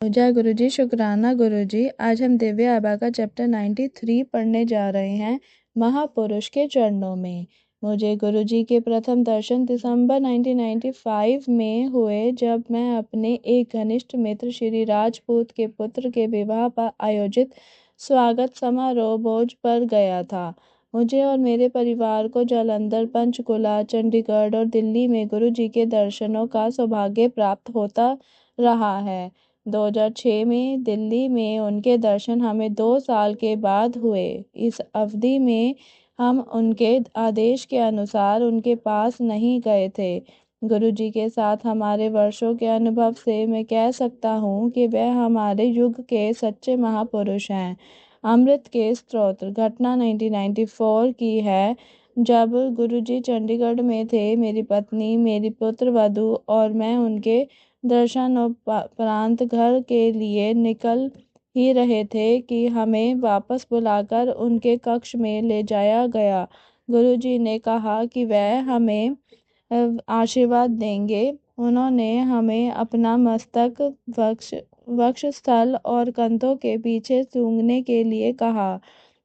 जय गुरु जी, शुक्राना गुरु जी। आज हम दिव्य आबा का चैप्टर 93 पढ़ने जा रहे हैं, महापुरुष के चरणों में। मुझे गुरु जी के प्रथम दर्शन दिसंबर 1995 में हुए, जब मैं अपने एक घनिष्ठ मित्र श्री राजपूत के पुत्र के विवाह पर आयोजित स्वागत समारोह भोज पर गया था। मुझे और मेरे परिवार को जालंधर, पंचकुला, चंडीगढ़ और दिल्ली में गुरु जी के दर्शनों का सौभाग्य प्राप्त होता रहा है। 2006 में दिल्ली में उनके दर्शन हमें 2 साल के बाद हुए। इस अवधि में हम उनके आदेश के अनुसार उनके पास नहीं गए थे। गुरु जी के साथ हमारे वर्षों के अनुभव से मैं कह सकता हूँ कि वह हमारे युग के सच्चे महापुरुष हैं। अमृत के स्तोत्र घटना 1994 की है, जब गुरु जी चंडीगढ़ में थे। मेरी पत्नी, मेरी पुत्र वधू और मैं उनके दर्शन उपरांत घर के लिए निकल ही रहे थे कि हमें वापस बुलाकर उनके कक्ष में ले जाया गया। गुरु जी ने कहा कि वह हमें आशीर्वाद देंगे। उन्होंने हमें अपना मस्तक, वक्षस्थल और कंधों के पीछे सूंघने के लिए कहा।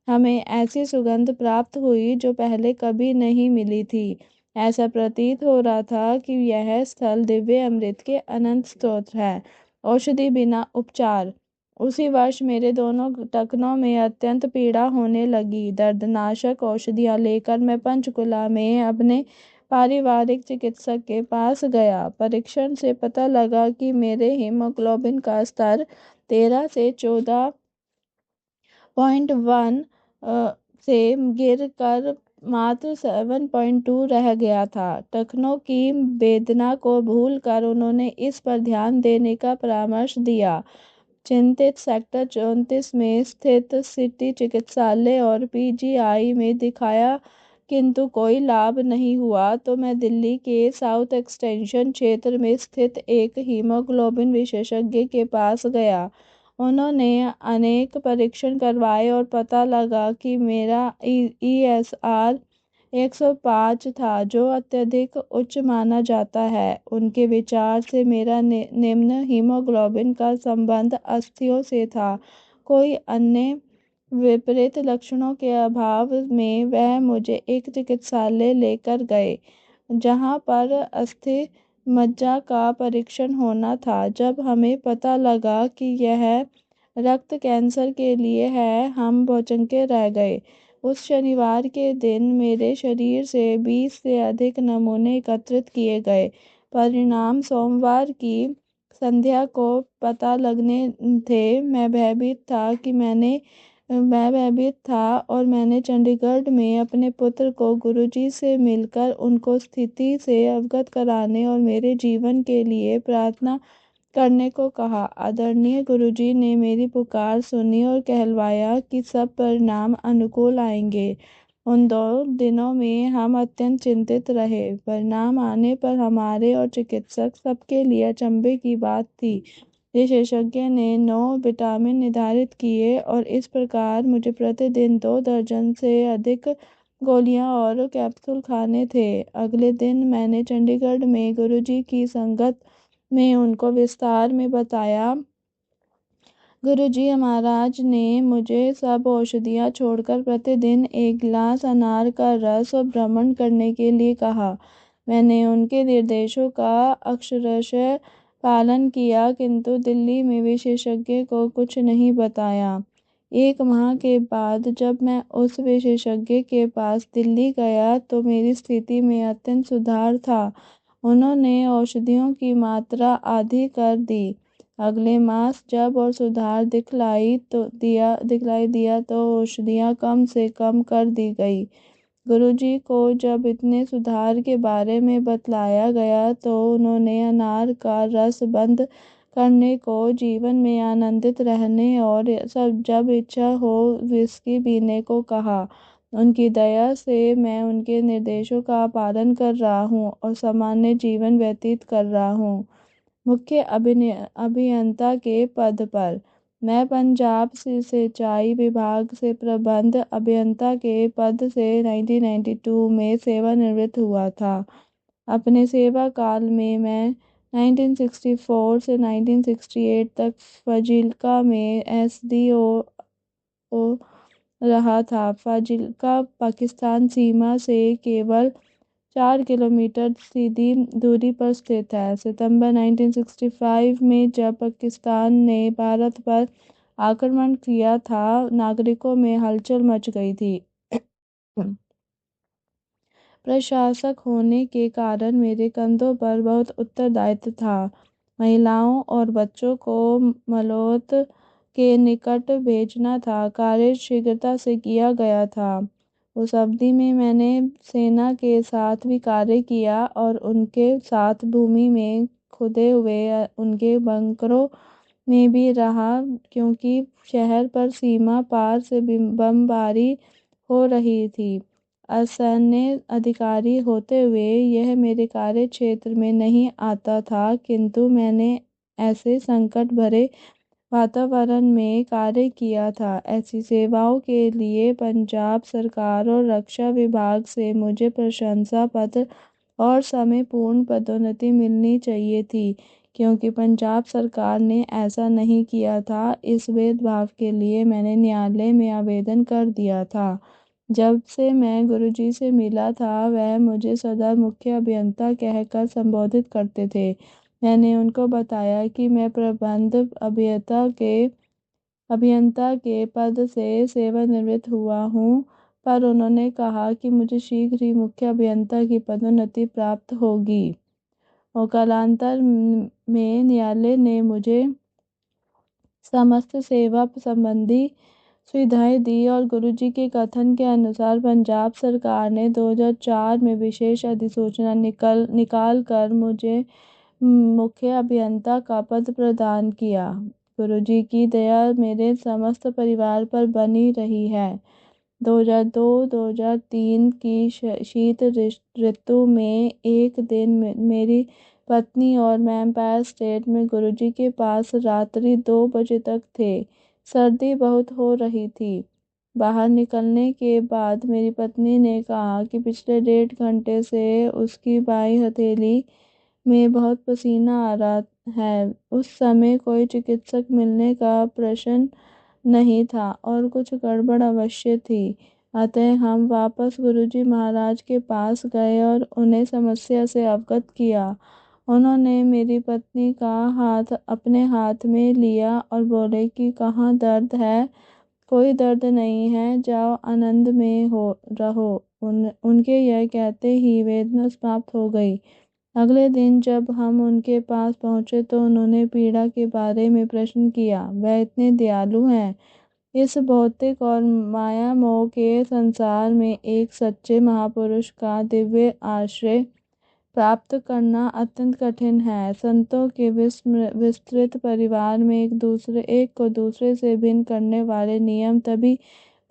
हमें ऐसी सुगंध प्राप्त हुई जो पहले कभी नहीं मिली थी। ऐसा प्रतीत हो रहा था कि यह स्थल दिव्य अमृत के अनंत स्रोत है। औषधि बिना उपचार। उसी वर्ष मेरे दोनों टखनों में अत्यंत पीड़ा होने लगी। दर्दनाशक औषधियाँ लेकर मैं पंचकुला में अपने पारिवारिक चिकित्सक के पास गया। परीक्षण से पता लगा कि मेरे हीमोग्लोबिन का स्तर 13 से 14.1 से गिर कर मात्र 7.2 रह गया था। टखनों की वेदना को भूलकर उन्होंने इस पर ध्यान देने का परामर्श दिया। चिंतित सेक्टर 34 में स्थित सिटी चिकित्सालय और पीजीआई में दिखाया, किंतु कोई लाभ नहीं हुआ। तो मैं दिल्ली के साउथ एक्सटेंशन क्षेत्र में स्थित एक हीमोग्लोबिन विशेषज्ञ के पास गया। उन्होंने अनेक परीक्षण करवाए और पता लगा कि मेरा ESR 105 था, जो अत्यधिक उच्च माना जाता है। उनके विचार से मेरा निम्न हीमोग्लोबिन का संबंध अस्थियों से था। कोई अन्य विपरीत लक्षणों के अभाव में वह मुझे एक चिकित्सालय लेकर गए, जहां पर अस्थि मज्जा का परीक्षण होना था। जब हमें पता लगा कि यह रक्त कैंसर के लिए है, हम भौचक्के रह गए। उस शनिवार के दिन मेरे शरीर से 20 से अधिक नमूने एकत्रित किए गए। परिणाम सोमवार की संध्या को पता लगने थे। मैं भयभीत था और मैंने चंडीगढ़ में अपने पुत्र को गुरुजी से मिलकर उनको स्थिति से अवगत कराने और मेरे जीवन के लिए प्रार्थना करने को कहा। आदरणीय गुरुजी ने मेरी पुकार सुनी और कहलवाया कि सब परिणाम अनुकूल आएंगे। उन 2 दिनों में हम अत्यंत चिंतित रहे। परिणाम आने पर हमारे और चिकित्सक सबके लिए अचंभे की बात थी। विशेषज्ञ ने 9 विटामिन निर्धारित किए और इस प्रकार मुझे प्रतिदिन 2 दर्जन से अधिक गोलियां और कैप्सूल खाने थे। अगले दिन मैंने चंडीगढ़ में गुरुजी की संगत में उनको विस्तार में बताया। गुरुजी महाराज ने मुझे सब औषधियाँ छोड़कर प्रतिदिन 1 गिलास अनार का रस और भ्रमण करने के लिए कहा। मैंने उनके निर्देशों का अक्षरशः पालन किया, किंतु दिल्ली में विशेषज्ञ को कुछ नहीं बताया। 1 माह के बाद जब मैं उस विशेषज्ञ के पास दिल्ली गया तो मेरी स्थिति में अत्यंत सुधार था। उन्होंने औषधियों की मात्रा आधी कर दी। अगले मास जब और सुधार दिखलाई दिया तो औषधियाँ कम से कम कर दी गई। गुरुजी को जब इतने सुधार के बारे में बतलाया गया तो उन्होंने अनार का रस बंद करने को, जीवन में आनंदित रहने और सब जब इच्छा हो विस्की पीने को कहा। उनकी दया से मैं उनके निर्देशों का पालन कर रहा हूँ और सामान्य जीवन व्यतीत कर रहा हूँ। मुख्य अभियंता के पद पर। मैं पंजाब सिंचाई विभाग से प्रबंध अभियंता के पद से 1992 में सेवानिवृत्त हुआ था। अपने सेवा काल में मैं 1964 से 1968 तक फाजिल्का में SDO रहा था। फाजिल्का पाकिस्तान सीमा से केवल 4 किलोमीटर सीधी दूरी पर स्थित है। सितंबर 1965 में जब पाकिस्तान ने भारत पर आक्रमण किया था, नागरिकों में हलचल मच गई थी। प्रशासक होने के कारण मेरे कंधों पर बहुत उत्तरदायित्व था। महिलाओं और बच्चों को मलौत के निकट भेजना था। कार्य शीघ्रता से किया गया था। उस अवधि में मैंने सेना के साथ भी कार्य किया और उनके साथ भूमि में खुदे हुए उनके बंकरों में भी रहा, क्योंकि शहर पर सीमा पार से बमबारी हो रही थी। असैन्य अधिकारी होते हुए यह मेरे कार्य क्षेत्र में नहीं आता था, किंतु मैंने ऐसे संकट भरे वातावरण में कार्य किया था। ऐसी सेवाओं के लिए पंजाब सरकार और रक्षा विभाग से मुझे प्रशंसा पत्र और समय पूर्ण पदोन्नति मिलनी चाहिए थी, क्योंकि पंजाब सरकार ने ऐसा नहीं किया था। इस भेदभाव के लिए मैंने न्यायालय में आवेदन कर दिया था। जब से मैं गुरुजी से मिला था, वह मुझे सदा मुख्य अभियंता कहकर संबोधित करते थे। मैंने उनको बताया कि मैं प्रबंध अभियंता के पद से सेवानिवृत्त हुआ हूँ, पर उन्होंने कहा कि मुझे शीघ्र ही मुख्य अभियंता की पदोन्नति प्राप्त होगी। और कालांतर में न्यायालय ने मुझे समस्त सेवा संबंधी सुविधाएं दी और गुरुजी के कथन के अनुसार पंजाब सरकार ने 2004 में विशेष अधिसूचना निकाल कर मुझे मुख्य अभियंता का पद प्रदान किया। गुरुजी की दया मेरे समस्त परिवार पर बनी रही है। 2002-2003 की शीत ऋतु में एक दिन मेरी पत्नी और मैं एम्पायर स्टेट में गुरुजी के पास रात्रि 2 बजे तक थे। सर्दी बहुत हो रही थी। बाहर निकलने के बाद मेरी पत्नी ने कहा कि पिछले 1.5 घंटे से उसकी बाईं हथेली में बहुत पसीना आ रहा है। उस समय कोई चिकित्सक मिलने का प्रश्न नहीं था और कुछ गड़बड़ अवश्य थी। अतः हम वापस गुरुजी महाराज के पास गए और उन्हें समस्या से अवगत किया। उन्होंने मेरी पत्नी का हाथ अपने हाथ में लिया और बोले कि कहाँ दर्द है? कोई दर्द नहीं है, जाओ आनंद में रहो। उनके यह कहते ही वेदना समाप्त हो गई। अगले दिन जब हम उनके पास पहुंचे तो उन्होंने पीड़ा के बारे में प्रश्न किया। वह इतने दयालु हैं। इस भौतिक और माया मोह के संसार में एक सच्चे महापुरुष का दिव्य आश्रय प्राप्त करना अत्यंत कठिन है। संतों के विस्तृत परिवार में एक को दूसरे से भिन्न करने वाले नियम तभी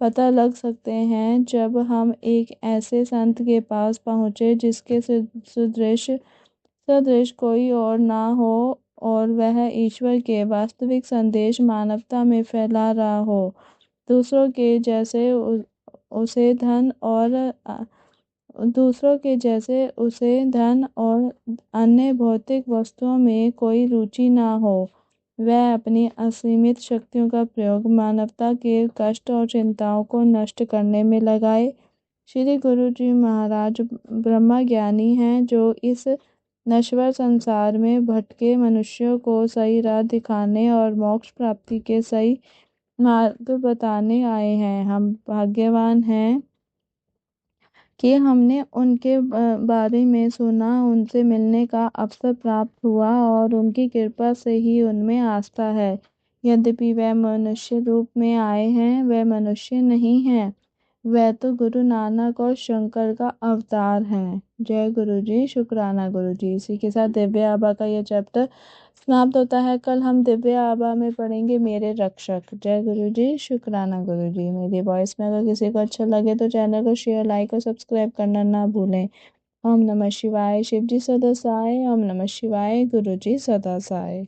पता लग सकते हैं जब हम एक ऐसे संत के पास पहुँचे जिसके सदृश कोई और ना हो और वह ईश्वर के वास्तविक संदेश मानवता में फैला रहा हो। दूसरों के जैसे उसे धन और अन्य भौतिक वस्तुओं में कोई रुचि ना हो। वह अपनी असीमित शक्तियों का प्रयोग मानवता के कष्ट और चिंताओं को नष्ट करने में लगाए। श्री गुरुजी महाराज ब्रह्मज्ञानी हैं, जो इस नश्वर संसार में भटके मनुष्यों को सही राह दिखाने और मोक्ष प्राप्ति के सही मार्ग बताने आए हैं। हम भाग्यवान हैं कि हमने उनके बारे में सुना, उनसे मिलने का अवसर प्राप्त हुआ और उनकी कृपा से ही उनमें आस्था है। यद्यपि वह मनुष्य रूप में आए हैं, वह मनुष्य नहीं हैं। वह तो गुरु नानक और शंकर का अवतार हैं। जय गुरु जी, शुक्राना गुरु जी। इसी के साथ दिव्य आबा का यह चैप्टर समाप्त होता है। कल हम दिव्य आबा में पढ़ेंगे मेरे रक्षक। जय गुरु जी, शुक्राना गुरु जी। मेरी वॉइस में अगर किसी को अच्छा लगे तो चैनल को शेयर, लाइक और सब्सक्राइब करना ना भूलें। ओम नमः शिवाय। शिव जी सदा सहाय। ओम नमः शिवाय। गुरु जी सदा सहाय।